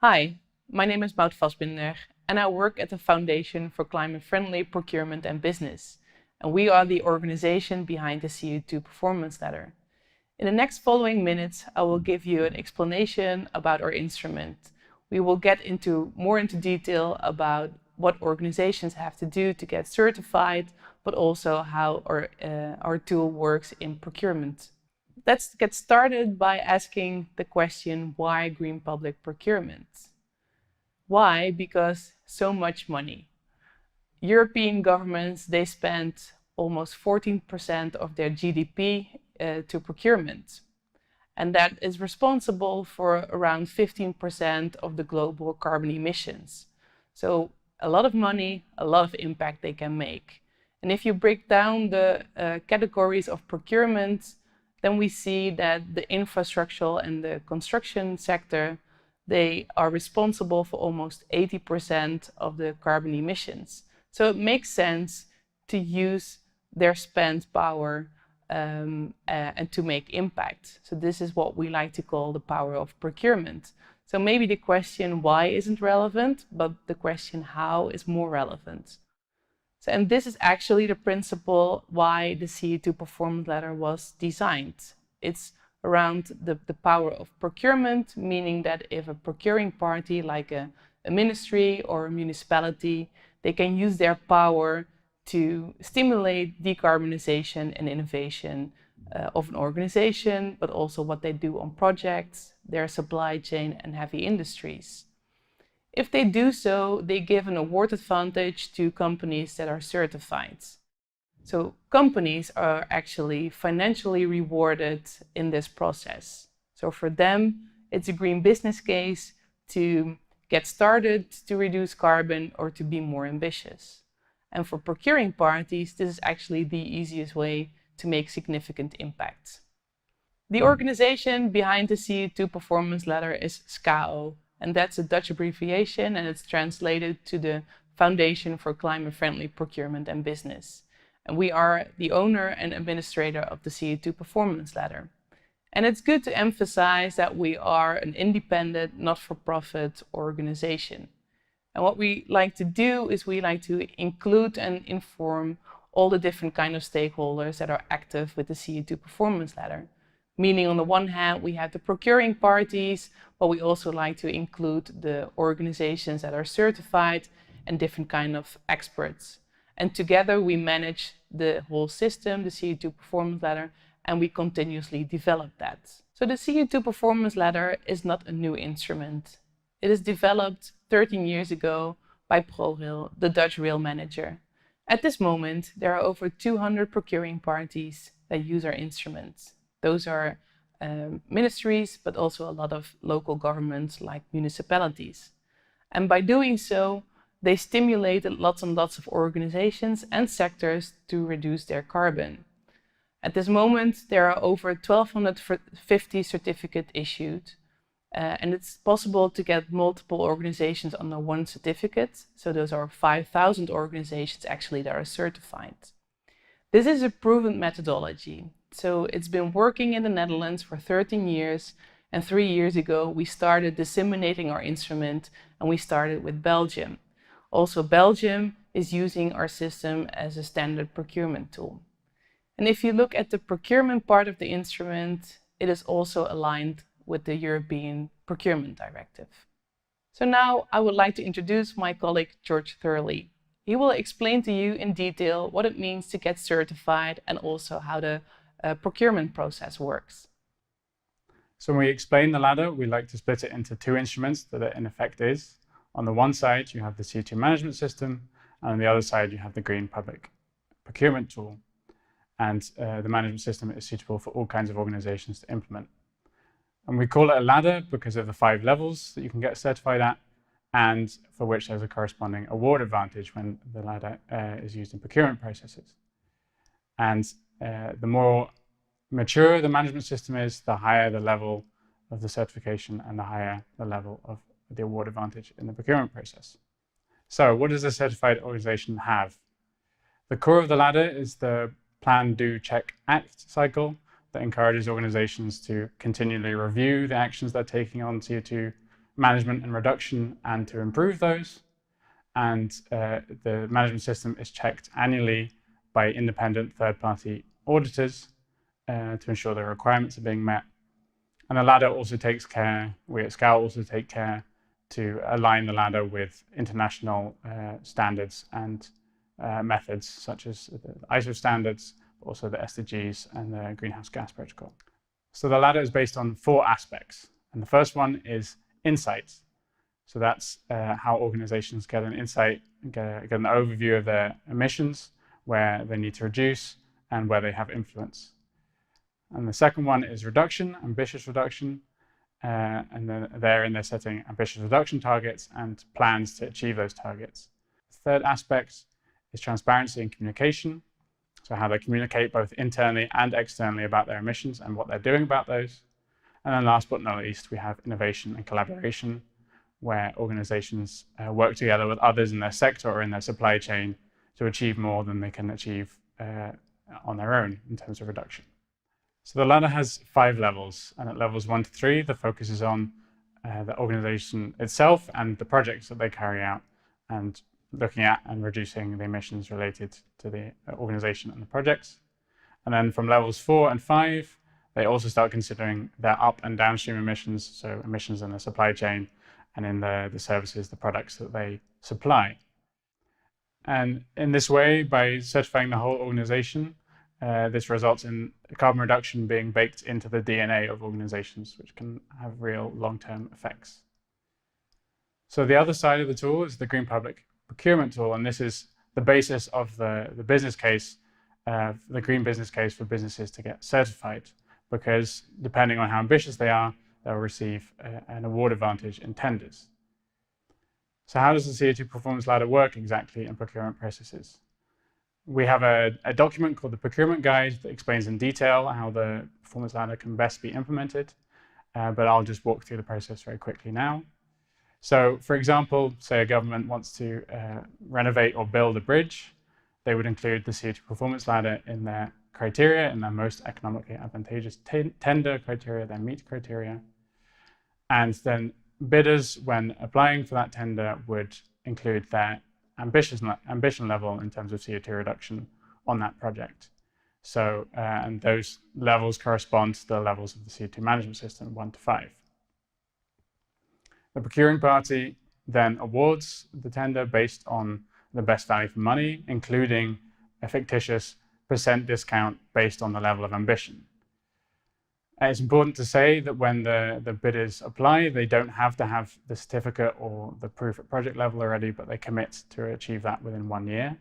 Hi, my name is Vastbinder and I work at the Foundation for Climate-Friendly Procurement and Business, and we are the organization behind the CO2 Performance Ladder. In the next following minutes, I will give you an explanation about our instrument. We will get more into detail about what organizations have to do to get certified, but also how our tool works in procurement. Let's get started by asking the question, why green public procurement? Why? Because so much money. European governments, they spend almost 14% of their GDP to procurement. And that is responsible for around 15% of the global carbon emissions. So a lot of money, a lot of impact they can make. And if you break down the categories of procurement, then we see that the infrastructural and the construction sector, they are responsible for almost 80% of the carbon emissions. So it makes sense to use their spend power and to make impact. So this is what we like to call the power of procurement. So maybe the question why isn't relevant, but the question how is more relevant. So, and this is actually the principle why the CO2 Performance Ladder was designed. It's around the power of procurement, meaning that if a procuring party like a ministry or a municipality, they can use their power to stimulate decarbonization and innovation of an organization, but also what they do on projects, their supply chain and heavy industries. If they do so, they give an award advantage to companies that are certified. So companies are actually financially rewarded in this process. So for them, it's a green business case to get started to reduce carbon or to be more ambitious. And for procuring parties, this is actually the easiest way to make significant impact. The organization behind the CO2 Performance Ladder is SKAO, and that's a Dutch abbreviation, and it's translated to the Foundation for Climate-Friendly Procurement and Business. And we are the owner and administrator of the CO2 Performance Ladder. And it's good to emphasize that we are an independent, not-for-profit organization. And what we like to do is we like to include and inform all the different kind of stakeholders that are active with the CO2 Performance Ladder. Meaning on the one hand, we have the procuring parties, but we also like to include the organizations that are certified and different kind of experts. And together we manage the whole system, the CO2 Performance Ladder, and we continuously develop that. So the CO2 Performance Ladder is not a new instrument. It is developed 13 years ago by ProRail, the Dutch rail manager. At this moment, there are over 200 procuring parties that use our instruments. Those are ministries, but also a lot of local governments like municipalities. And by doing so, they stimulated lots and lots of organizations and sectors to reduce their carbon. At this moment, there are over 1,250 certificates issued, and it's possible to get multiple organizations under one certificate. So those are 5,000 organizations actually that are certified. This is a proven methodology. So it's been working in the Netherlands for 13 years, and 3 years ago we started disseminating our instrument, and we started with Belgium. Also, Belgium is using our system as a standard procurement tool. And if you look at the procurement part of the instrument, it is also aligned with the European Procurement Directive. So now I would like to introduce my colleague George Thurley. He will explain to you in detail what it means to get certified and also how the procurement process works. So when we explain the ladder, we like to split it into two instruments that it in effect is. On the one side, you have the CO2 management system, and on the other side, you have the green public procurement tool. And the management system is suitable for all kinds of organizations to implement. And we call it a ladder because of the 5 levels that you can get certified at, and for which there's a corresponding award advantage when the ladder is used in procurement processes. And the more mature the management system is, the higher the level of the certification and the higher the level of the award advantage in the procurement process. So what does a certified organization have? The core of the ladder is the plan, do, check, act cycle that encourages organizations to continually review the actions they're taking on CO2 management and reduction and to improve those. And the management system is checked annually by independent third-party auditors to ensure the requirements are being met. And the ladder also takes care, we at SKAO also take care to align the ladder with international standards and methods such as the ISO standards, but also the SDGs and the Greenhouse Gas Protocol. So the ladder is based on 4 aspects. And the first one is insights. So that's how organizations get an insight, get an overview of their emissions, where they need to reduce and where they have influence. And the second one is reduction, ambitious reduction. And then they're setting ambitious reduction targets and plans to achieve those targets. The third aspect is transparency and communication. So how they communicate both internally and externally about their emissions and what they're doing about those. And then last but not least, we have innovation and collaboration, where organizations work together with others in their sector or in their supply chain to achieve more than they can achieve on their own in terms of reduction. So the ladder has 5 levels, and at levels 1 to 3, the focus is on the organization itself and the projects that they carry out, and looking at and reducing the emissions related to the organization and the projects. And then from levels 4 and 5, they also start considering their up and downstream emissions, so emissions in the supply chain and in the services, the products that they supply. And in this way, by certifying the whole organization, this results in carbon reduction being baked into the DNA of organizations, which can have real long-term effects. So the other side of the tool is the Green Public Procurement tool, and this is the basis of the business case, the green business case for businesses to get certified, because depending on how ambitious they are, they'll receive an award advantage in tenders. So how does the CO2 Performance Ladder work exactly in procurement processes? We have a document called the Procurement Guide that explains in detail how the Performance Ladder can best be implemented, but I'll just walk through the process very quickly now. So, for example, say a government wants to renovate or build a bridge, they would include the CO2 Performance Ladder in their criteria, in their most economically advantageous tender criteria, their MEET criteria. And then bidders, when applying for that tender, would include their ambition level in terms of CO2 reduction on that project. So, and those levels correspond to the levels of the CO2 management system, 1 to 5. The procuring party then awards the tender based on the best value for money, including a fictitious % discount based on the level of ambition. It's important to say that when the bidders apply, they don't have to have the certificate or the proof at project level already, but they commit to achieve that within 1 year.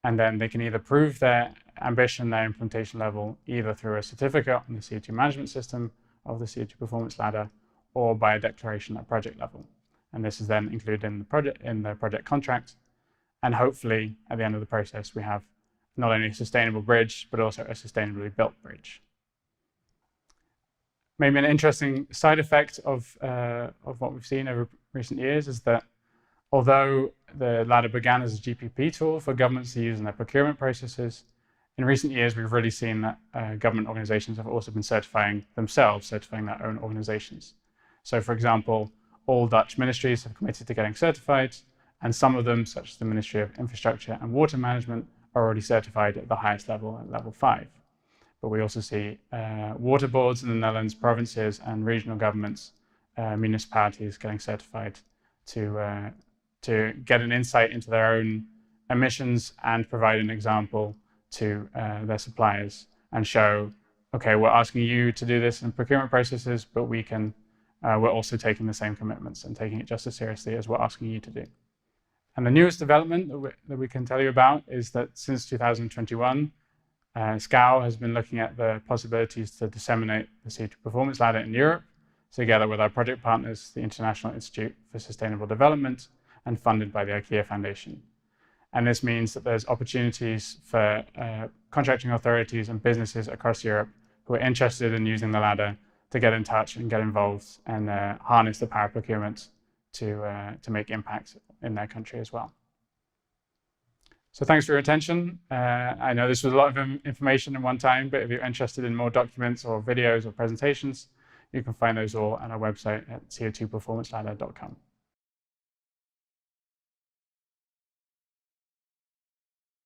And then they can either prove their ambition, their implementation level, either through a certificate on the CO2 management system of the CO2 Performance Ladder, or by a declaration at project level. And this is then included in the project contract. And hopefully, at the end of the process, we have not only a sustainable bridge, but also a sustainably built bridge. Maybe an interesting side effect of what we've seen over recent years is that although the ladder began as a GPP tool for governments to use in their procurement processes, in recent years we've really seen that government organizations have also been certifying themselves, certifying their own organizations. So for example, all Dutch ministries have committed to getting certified, and some of them, such as the Ministry of Infrastructure and Water Management, are already certified at the highest level, at level 5. But we also see water boards in the Netherlands, provinces and regional governments, municipalities getting certified to get an insight into their own emissions and provide an example to their suppliers and show, okay, we're asking you to do this in procurement processes, but we're also taking the same commitments and taking it just as seriously as we're asking you to do. And the newest development that we can tell you about is that since 2021, SKAO has been looking at the possibilities to disseminate the CO2 Performance Ladder in Europe, together with our project partners, the International Institute for Sustainable Development, and funded by the IKEA Foundation. And this means that there's opportunities for contracting authorities and businesses across Europe who are interested in using the ladder to get in touch and get involved and harness the power of procurement to make impact in their country as well. So thanks for your attention. I know this was a lot of information in one time, but if you're interested in more documents or videos or presentations, You can find those all at our website at co2performanceladder.com.